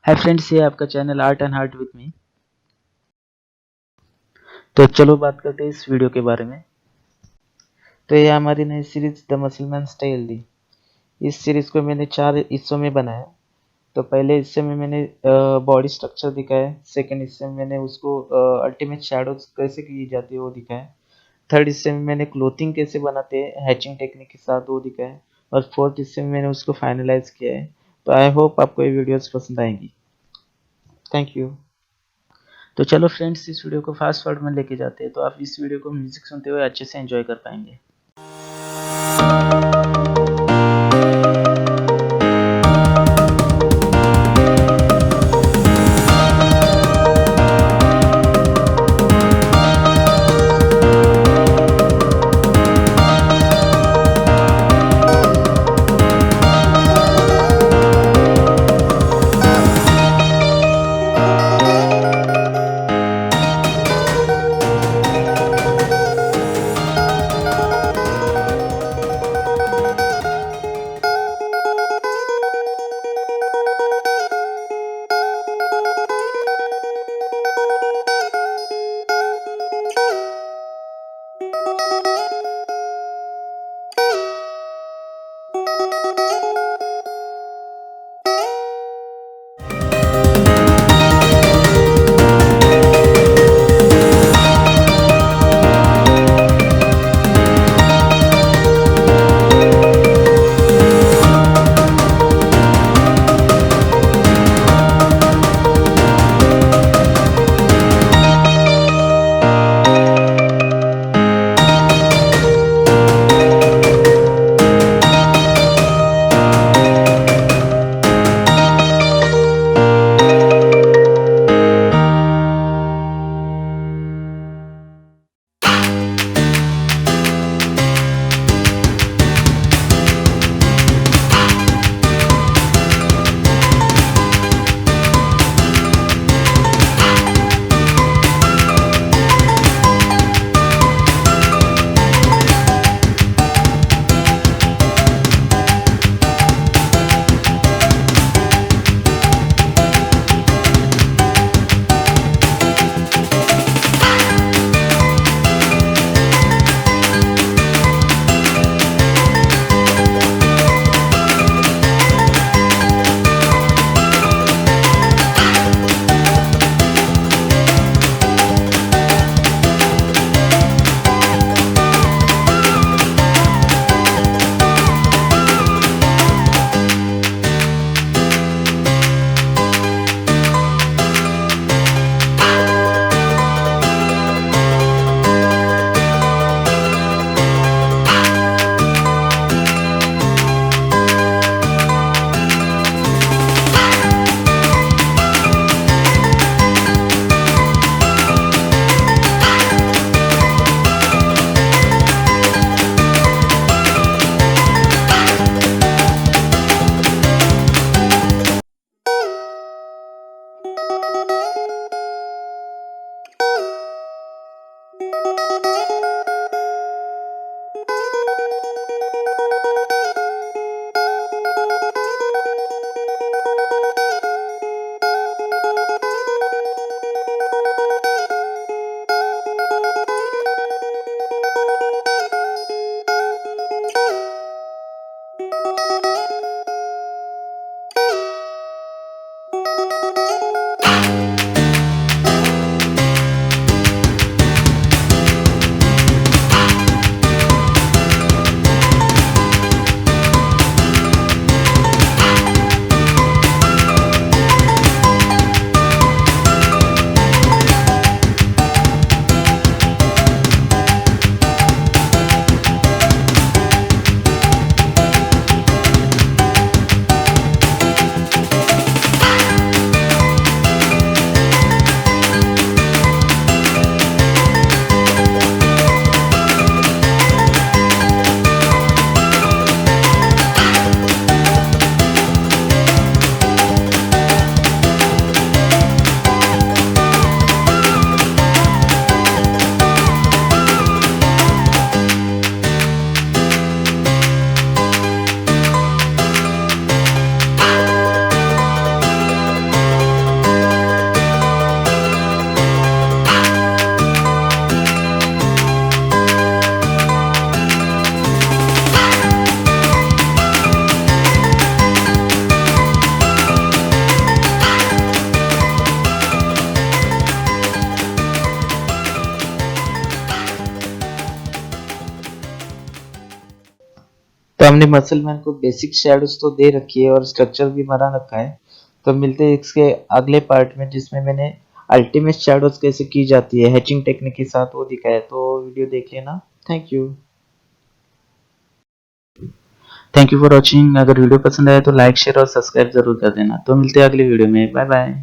Hi friends, ये आपका channel art and heart with me. तो चलो बात करते हैं इस वीडियो के बारे में। तो ये हमारी नई सीरीज द मसलमैन स्टाइल दी। इस सीरीज को मैंने 4 हिस्सों में बनाया। तो पहले हिस्से में मैंने बॉडी स्ट्रक्चर दिखाया। सेकंड हिस्से में मैंने उसको अल्टीमेट शैडोज कैसे की जाती है वो दिखाया। थर्ड हिस्से में मैंने क्लोथिंग कैसे बनाते हैं हैचिंग टेक्निक के साथ वो दिखाया। और फोर्थ हिस्से में मैंने उसको फाइनलाइज किया है। तो आई होप आपको ये वीडियोस पसंद आएंगी। Thank you. तो चलो फ्रेंड्स, इस वीडियो को फास्ट फॉरवर्ड में लेके जाते हैं तो आप इस वीडियो को म्यूजिक सुनते हुए अच्छे से एंजॉय कर पाएंगे। हमने मसल मैन को बेसिक शेडोज तो दे रखी है और स्ट्रक्चर भी बना रखा है। तो मिलते हैं इसके अगले पार्ट में, जिसमें मैंने अल्टीमेट शेडोज कैसे की जाती है हैचिंग टेक्निक के साथ वो दिखाया। तो वीडियो देख लेना। Thank you. Thank you for watching. अगर वीडियो पसंद आए तो लाइक शेयर और सब्सक्राइब जरूर कर देना। तो मिलते हैं अगले वीडियो में। Bye bye.